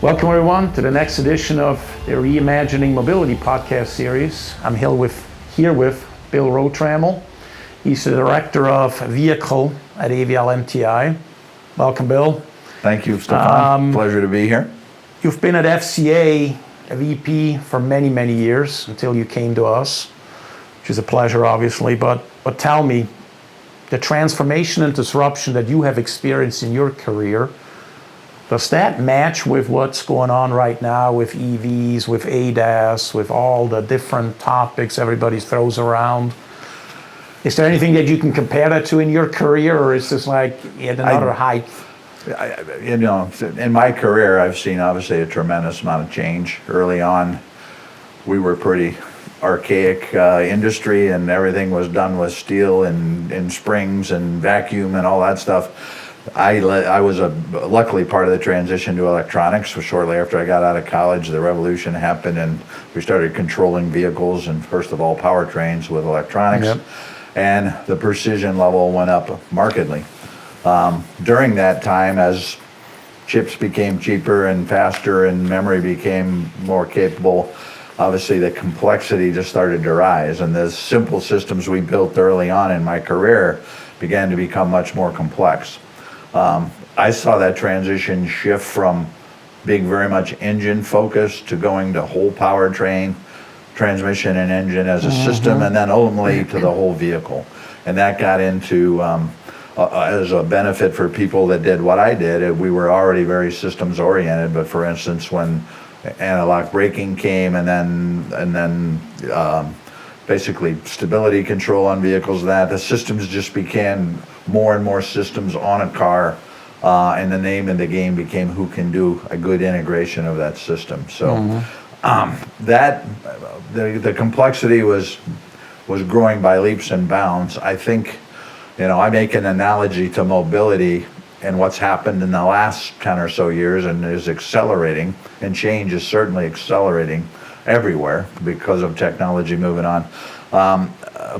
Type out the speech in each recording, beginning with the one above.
Welcome everyone to the next edition of the Reimagining Mobility podcast series. I'm here with Bill Rotramel. He's the Director of Vehicle at AVL MTI. Welcome, Bill. Thank you, Stefan. Pleasure to be here. You've been at FCA, a VP for many, many years until you came to us, which is a pleasure, obviously. But tell me, the transformation and disruption that you have experienced in your career, does that match with what's going on right now with EVs, with ADAS, with all the different topics everybody throws around? Is there anything that you can compare that to in your career, or is this like yet another hype? In my career, I've seen obviously a tremendous amount of change. Early on, we were pretty archaic industry, and everything was done with steel and springs and vacuum and all that stuff. I was luckily part of the transition to electronics. So shortly after I got out of college, the revolution happened, and we started controlling vehicles and first of all powertrains with electronics. Yep. And the precision level went up markedly. During that time, as chips became cheaper and faster and memory became more capable, obviously the complexity just started to rise, and the simple systems we built early on in my career began to become much more complex. I saw that transition shift from being very much engine focused to going to whole powertrain, transmission and engine as a system, and then ultimately to the whole vehicle. And that got into, as a benefit for people that did what I did, we were already very systems oriented, but for instance, when analog braking came and then basically stability control on vehicles, that the systems just became more and more systems on a car, and the name of the game became who can do a good integration of that system. So the complexity was growing by leaps and bounds. I think, I make an analogy to mobility and what's happened in the last 10 or so years and is accelerating, and change is certainly accelerating everywhere because of technology moving on.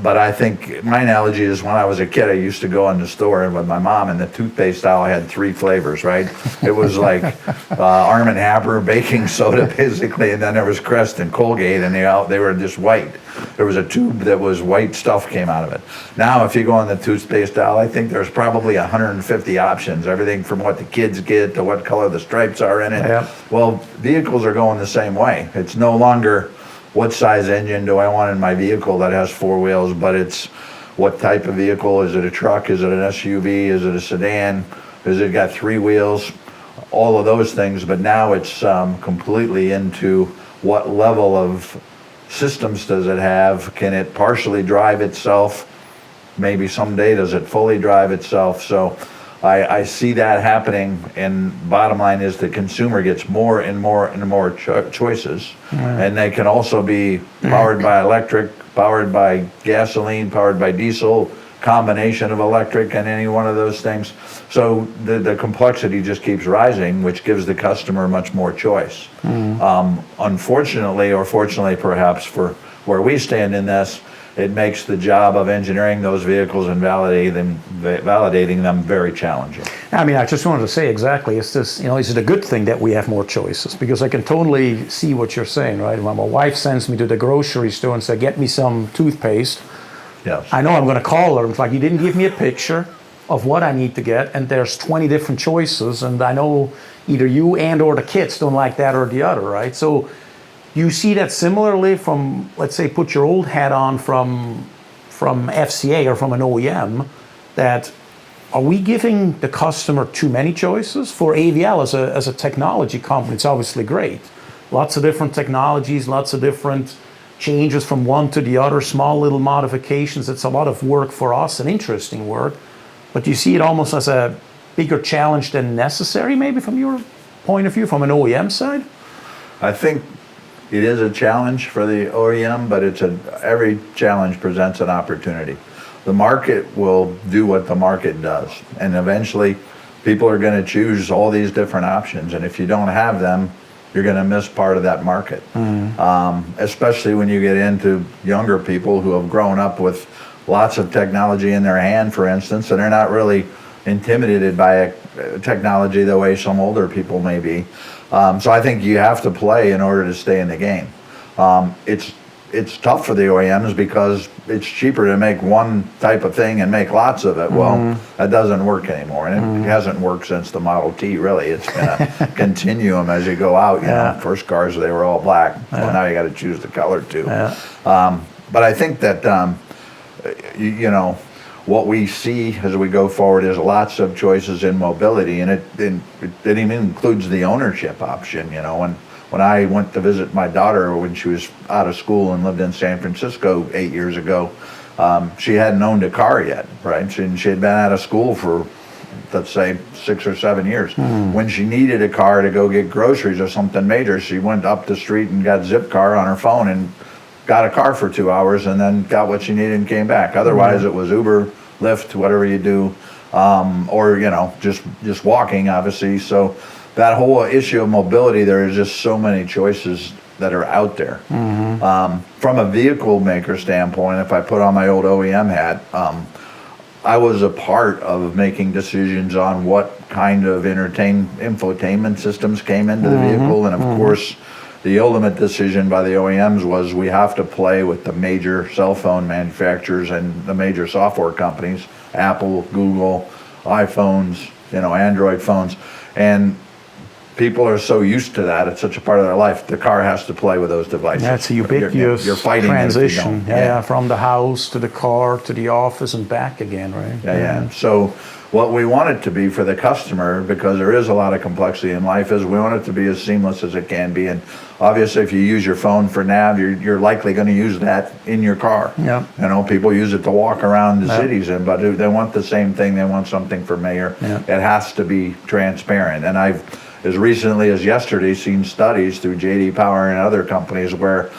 But I think my analogy is when I was a kid, I used to go in the store with my mom, and the toothpaste aisle had 3 flavors, right? It was like Arm & Hammer, baking soda, basically, and then there was Crest and Colgate, and they were just white. There was a tube that was white stuff came out of it. Now, if you go in the toothpaste aisle, I think there's probably 150 options, everything from what the kids get to what color the stripes are in it. Yep. Well, vehicles are going the same way. It's no longer what size engine do I want in my vehicle that has 4 wheels, but it's what type of vehicle. Is it a truck? Is it an SUV? Is it a sedan? Has it got 3 wheels? All of those things, but now it's completely into what level of systems does it have? Can it partially drive itself? Maybe someday does it fully drive itself? So I see that happening, and bottom line is the consumer gets more and more and more choices, and they can also be powered by electric, powered by gasoline, powered by diesel, combination of electric and any one of those things. So the complexity just keeps rising, which gives the customer much more choice. Unfortunately, or fortunately perhaps for where we stand in this, it makes the job of engineering those vehicles and validating them very challenging. I mean, I just wanted to say exactly, is it a good thing that we have more choices? Because I can totally see what you're saying, right? When my wife sends me to the grocery store and says, get me some toothpaste, yes. I know I'm going to call her. It's like, you didn't give me a picture of what I need to get, and there's 20 different choices, and I know either you and or the kids don't like that or the other, right? So you see that similarly from, let's say, put your old hat on from FCA or from an OEM, that are we giving the customer too many choices? For AVL as a technology company, it's obviously great. Lots of different technologies, lots of different changes from one to the other, small little modifications. It's a lot of work for us, and interesting work. But you see it almost as a bigger challenge than necessary, maybe from your point of view, from an OEM side? I think it is a challenge for the OEM, but every challenge presents an opportunity. The market will do what the market does, and eventually people are going to choose all these different options, and if you don't have them, you're going to miss part of that market. Especially when you get into younger people who have grown up with lots of technology in their hand, for instance, and they're not really intimidated by technology the way some older people may be. So I think you have to play in order to stay in the game. It's tough for the OEMs because it's cheaper to make one type of thing and make lots of it. Well, that doesn't work anymore, and it hasn't worked since the Model T. Really, it's been a continuum as you go out. You know, first cars they were all black. Well, now you got to choose the color too. But I think that you know, what we see as we go forward is lots of choices in mobility, and it even includes the ownership option. You know, when I went to visit my daughter when she was out of school and lived in San Francisco 8 years ago, she hadn't owned a car yet, right? She had been out of school for, let's say, 6 or 7 years. When she needed a car to go get groceries or something major, she went up the street and got Zipcar on her phone and got a car for 2 hours and then got what she needed and came back. Otherwise, it was Uber, Lyft, whatever you do, or, you know, just walking, obviously. So that whole issue of mobility, there is just so many choices that are out there. From a vehicle maker standpoint, if I put on my old OEM hat, I was a part of making decisions on what kind of infotainment systems came into the vehicle, and of course, the ultimate decision by the OEMs was we have to play with the major cell phone manufacturers and the major software companies, Apple, Google, iPhones, you know, Android phones, and people are so used to that. It's such a part of their life. The car has to play with those devices. That's a ubiquitous you're fighting transition. Yeah, from the house to the car to the office and back again, right? Yeah. So what we want it to be for the customer, because there is a lot of complexity in life, is we want it to be as seamless as it can be. And obviously, if you use your phone for nav, you're likely going to use that in your car. Yeah. You know, people use it to walk around the cities in, but they want the same thing. They want something familiar. It has to be transparent. And I've, as recently as yesterday, seen studies through J.D. Power and other companies where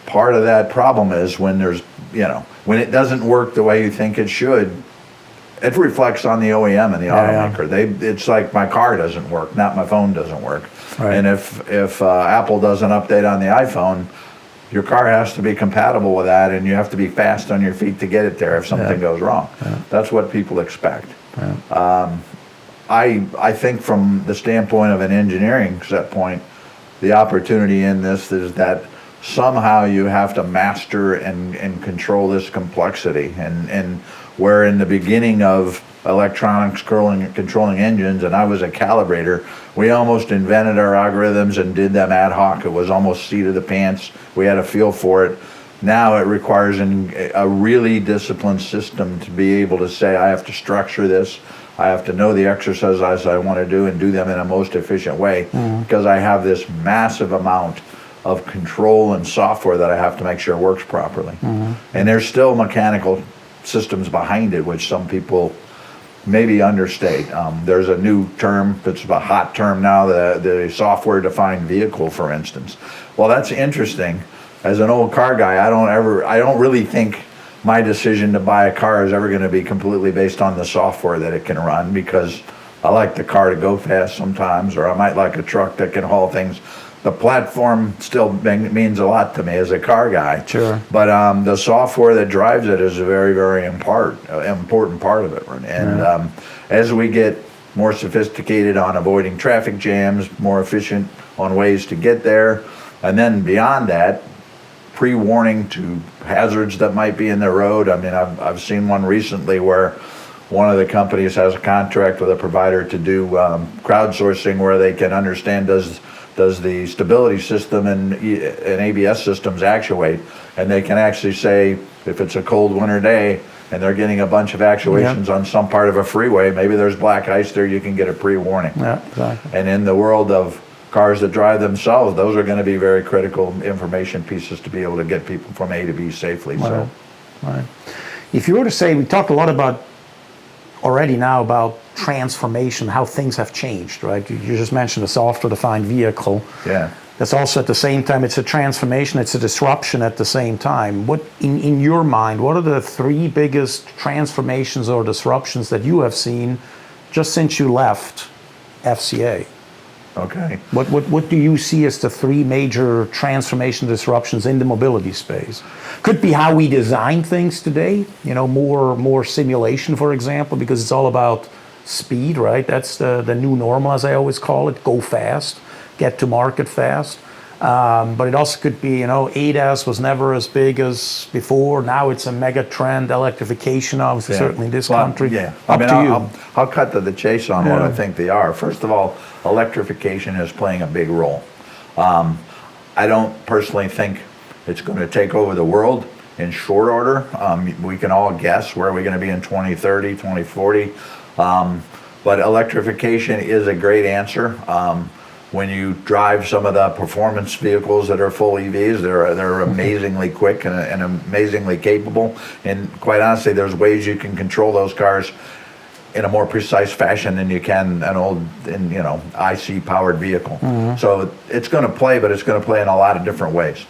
part of that problem is when there's, you know, when it doesn't work the way you think it should, it reflects on the OEM and the automaker. It's like my car doesn't work, not my phone doesn't work. Right. And if Apple does an update on the iPhone, your car has to be compatible with that, and you have to be fast on your feet to get it there if something goes wrong. That's what people expect. I think from the standpoint of an engineering set point, the opportunity in this is that somehow you have to master and control this complexity. And where in the beginning of electronics controlling engines, and I was a calibrator, we almost invented our algorithms and did them ad hoc. It was almost seat of the pants. We had a feel for it. Now it requires a really disciplined system to be able to say, I have to structure this. I have to know the exercises I want to do and do them in a most efficient way, because I have this massive amount of control and software that I have to make sure works properly. And there's still mechanical systems behind it, which some people maybe understate. There's a new term that's a hot term now, the software-defined vehicle, for instance. Well, that's interesting. As an old car guy, I don't really think my decision to buy a car is ever going to be completely based on the software that it can run, because I like the car to go fast sometimes, or I might like a truck that can haul things. The platform still means a lot to me as a car guy. Sure. But the software that drives it is a very, very important part of it. And as we get more sophisticated on avoiding traffic jams, more efficient on ways to get there, and then beyond that, pre-warning to hazards that might be in the road. I mean, I've seen one recently where one of the companies has a contract with a provider to do crowdsourcing, where they can understand does the stability system and ABS systems actuate, and they can actually say if it's a cold winter day and they're getting a bunch of actuations on some part of a freeway, maybe there's black ice there, you can get a pre-warning. Yeah, exactly. And in the world of cars that drive themselves, those are going to be very critical information pieces to be able to get people from A to B safely. Right. Right. If you were to say, we talked a lot about transformation, how things have changed, right? You just mentioned a software-defined vehicle. Yeah. That's also at the same time, it's a transformation, it's a disruption at the same time. What, in your mind, what are the three biggest transformations or disruptions that you have seen just since you left FCA? Okay. What do you see as the three major transformation disruptions in the mobility space? Could be how we design things today, you know, more simulation, for example, because it's all about speed, right? That's the new normal, as I always call it. Go fast, get to market fast. But it also could be, ADAS was never as big as before. Now it's a mega trend. Electrification, obviously, certainly in this country. Yeah, Up to you. I'll cut to the chase on what I think they are. First of all, electrification is playing a big role. I don't personally think it's going to take over the world in short order. We can all guess where we're going to be in 2030, 2040. But electrification is a great answer. When you drive some of the performance vehicles that are full EVs, they're amazingly quick and amazingly capable. And quite honestly, there's ways you can control those cars in a more precise fashion than you can an old, IC powered vehicle. So it's going to play, but it's going to play in a lot of different ways.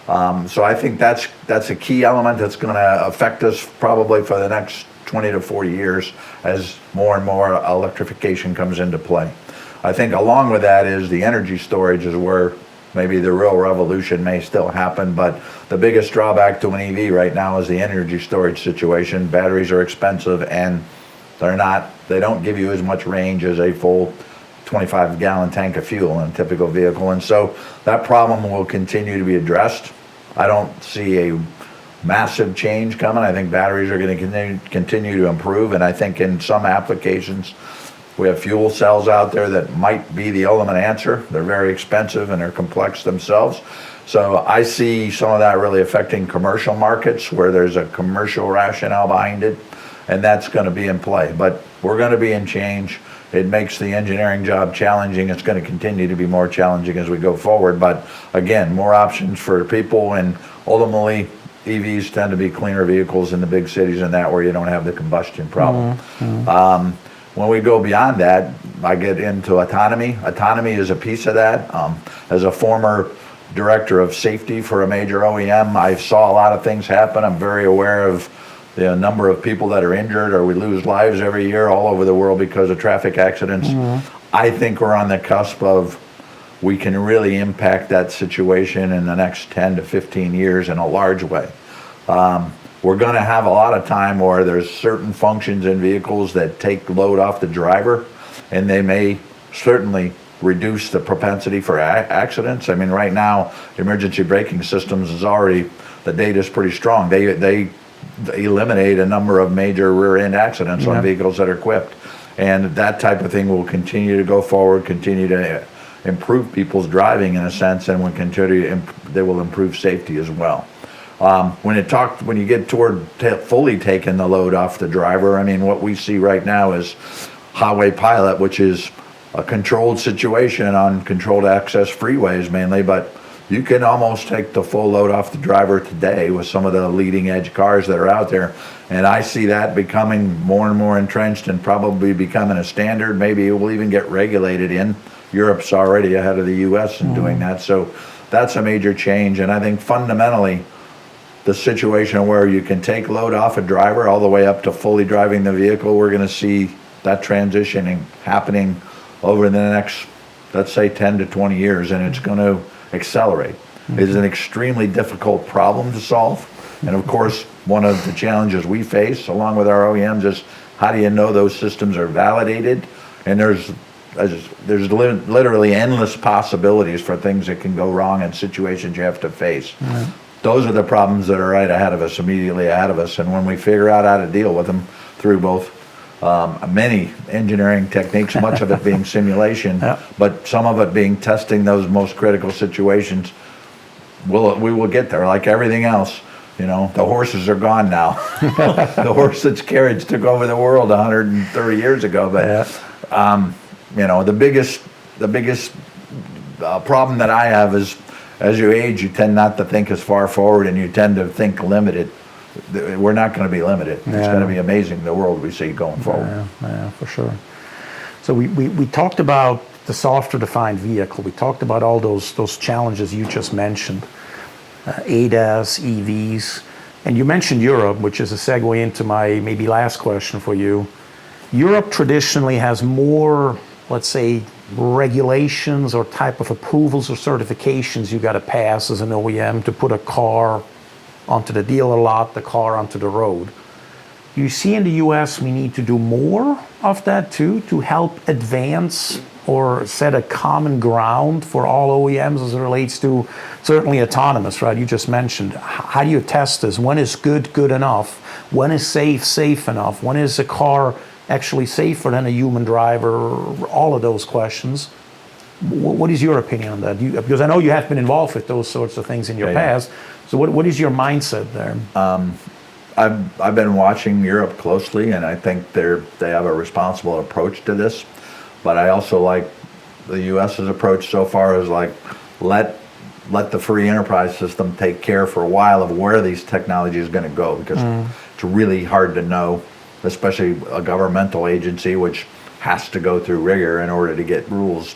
So I think that's a key element that's going to affect us probably for the next 20 to 40 years as more and more electrification comes into play. I think along with that is the energy storage is where maybe the real revolution may still happen, but the biggest drawback to an EV right now is the energy storage situation. Batteries are expensive and they don't give you as much range as a full 25-gallon tank of fuel in a typical vehicle, and so that problem will continue to be addressed. I don't see a massive change coming. I think batteries are going to continue to improve, and I think in some applications we have fuel cells out there that might be the ultimate answer. They're very expensive and they're complex themselves. So I see some of that really affecting commercial markets where there's a commercial rationale behind it, and that's going to be in play. But we're going to be in change. It makes the engineering job challenging. It's going to continue to be more challenging as we go forward. But again, more options for people, and ultimately EVs tend to be cleaner vehicles in the big cities and that where you don't have the combustion problem. When we go beyond that, I get into autonomy. Autonomy is a piece of that. As a former director of safety for a major OEM, I saw a lot of things happen. I'm very aware of the number of people that are injured or we lose lives every year all over the world because of traffic accidents. I think we're on the cusp of we can really impact that situation in the next 10 to 15 years in a large way. We're going to have a lot of time where there's certain functions in vehicles that take load off the driver, and they may certainly reduce the propensity for accidents. I mean, right now, emergency braking systems is already, the data is pretty strong. They eliminate a number of major rear-end accidents on vehicles that are equipped. And that type of thing will continue to go forward, continue to improve people's driving in a sense, and they will improve safety as well. When you get toward fully taking the load off the driver, I mean, what we see right now is highway pilot, which is a controlled situation on controlled access freeways mainly, but you can almost take the full load off the driver today with some of the leading edge cars that are out there. And I see that becoming more and more entrenched and probably becoming a standard. Maybe it will even get regulated in. Europe's already ahead of the US in doing that. So that's a major change. And I think fundamentally, the situation where you can take load off a driver all the way up to fully driving the vehicle, we're going to see that transitioning happening over the next, let's say, 10 to 20 years, and it's going to accelerate. It's an extremely difficult problem to solve. And of course, one of the challenges we face along with our OEMs is how do you know those systems are validated? And there's literally endless possibilities for things that can go wrong and situations you have to face. Those are the problems that are right ahead of us, immediately ahead of us. And when we figure out how to deal with them through both many engineering techniques, much of it being simulation, but some of it being testing those most critical situations, we will get there. Like everything else, the horses are gone now. The horse that's carriage took over the world 130 years ago. But the biggest problem that I have is, as you age, you tend not to think as far forward, and you tend to think limited. We're not going to be limited. It's going to be amazing, the world we see going forward. Yeah, for sure. So we talked about the software-defined vehicle. We talked about all those challenges you just mentioned, ADAS, EVs, and you mentioned Europe, which is a segue into my maybe last question for you. Europe traditionally has more, let's say, regulations or type of approvals or certifications you got to pass as an OEM to put a car onto the dealer lot, the car onto the road. You see in the US we need to do more of that too, to help advance or set a common ground for all OEMs as it relates to certainly autonomous, right? You just mentioned. How do you test this? When is good enough? When is safe enough? When is a car actually safer than a human driver? All of those questions. What is your opinion on that? Because I know you have been involved with those sorts of things in your past. So what is your mindset there? I've been watching Europe closely, and I think they have a responsible approach to this. But I also like the U.S.'s approach so far as like let the free enterprise system take care for a while of where these technologies are going to go, because it's really hard to know, especially a governmental agency which has to go through rigor in order to get rules,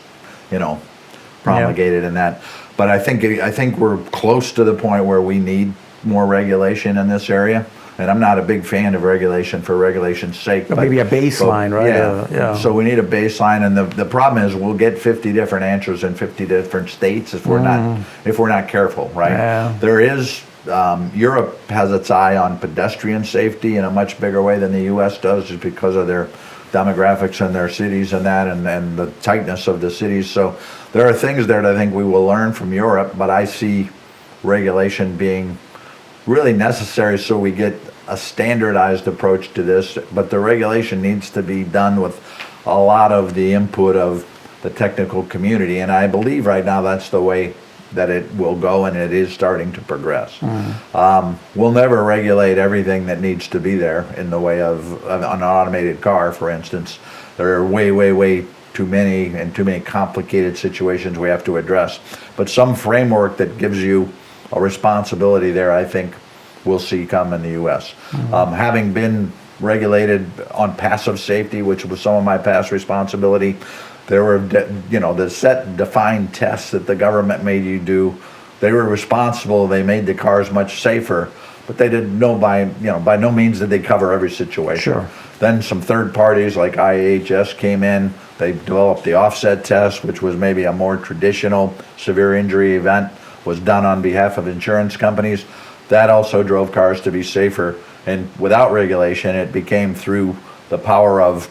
promulgated in that. But I think we're close to the point where we need more regulation in this area. And I'm not a big fan of regulation for regulation's sake. Maybe a baseline, right? Yeah. So we need a baseline, and the problem is we'll get 50 different answers in 50 different states if we're not careful, right? Yeah. There is Europe has its eye on pedestrian safety in a much bigger way than the U.S. does, just because of their demographics and their cities and that, and the tightness of the cities. So there are things there that I think we will learn from Europe, but I see regulation being really necessary so we get a standardized approach to this. But the regulation needs to be done with a lot of the input of the technical community, and I believe right now that's the way that it will go, and it is starting to progress. We'll never regulate everything that needs to be there in the way of an automated car, for instance. There are way too many complicated situations we have to address. But some framework that gives you a responsibility there, I think we'll see come in the U.S. Having been regulated on passive safety, which was some of my past responsibility, there were, the set defined tests that the government made you do. They were responsible. They made the cars much safer, but they didn't know by no means did they cover every situation. Sure. Then some third parties like IHS came in. They developed the offset test, which was maybe a more traditional severe injury event, was done on behalf of insurance companies. That also drove cars to be safer. And without regulation, it became through the power of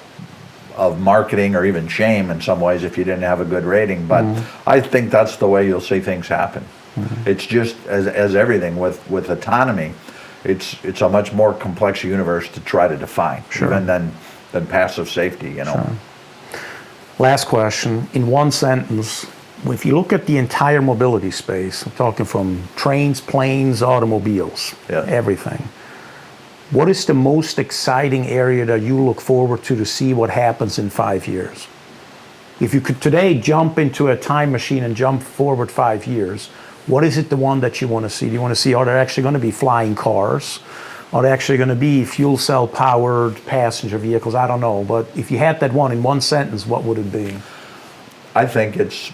marketing, or even shame in some ways if you didn't have a good rating. But I think that's the way you'll see things happen. It's just as everything with autonomy, it's a much more complex universe to try to define, even than passive safety. Sure. Last question, in one sentence. If you look at the entire mobility space, I'm talking from trains, planes, automobiles, everything. What is the most exciting area that you look forward to see what happens in 5 years? If you could today jump into a time machine and jump forward 5 years, what is it the one that you want to see? Do you want to see, are there actually going to be flying cars? Are there actually going to be fuel cell powered passenger vehicles? I don't know. But if you had that one in one sentence, what would it be? I think it's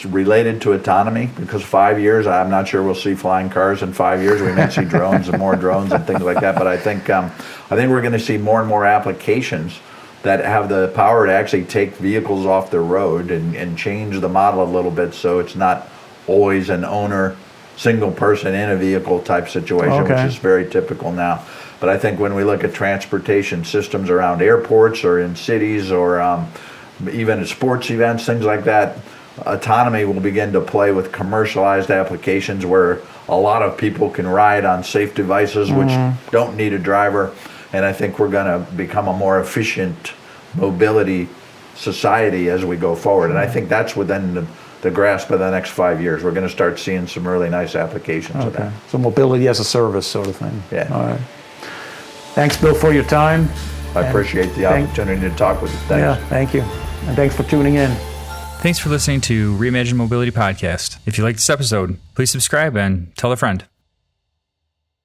related to autonomy, because 5 years, I'm not sure we'll see flying cars in 5 years. We may see drones and more drones and things like that. But I think we're going to see more and more applications that have the power to actually take vehicles off the road and change the model a little bit, so it's not always an owner, single person in a vehicle type situation, which is very typical now. But I think when we look at transportation systems around airports or in cities or even at sports events, things like that, autonomy will begin to play with commercialized applications where a lot of people can ride on safe devices which don't need a driver. And I think we're going to become a more efficient mobility society as we go forward. And I think that's within the grasp of the next 5 years. We're going to start seeing some really nice applications of that. So mobility as a service sort of thing. Yeah. All right. Thanks, Bill, for your time. I appreciate the opportunity to talk with you. Thanks. Yeah, thank you. And thanks for tuning in. Thanks for listening to Reimagine Mobility Podcast. If you like this episode, please subscribe and tell a friend.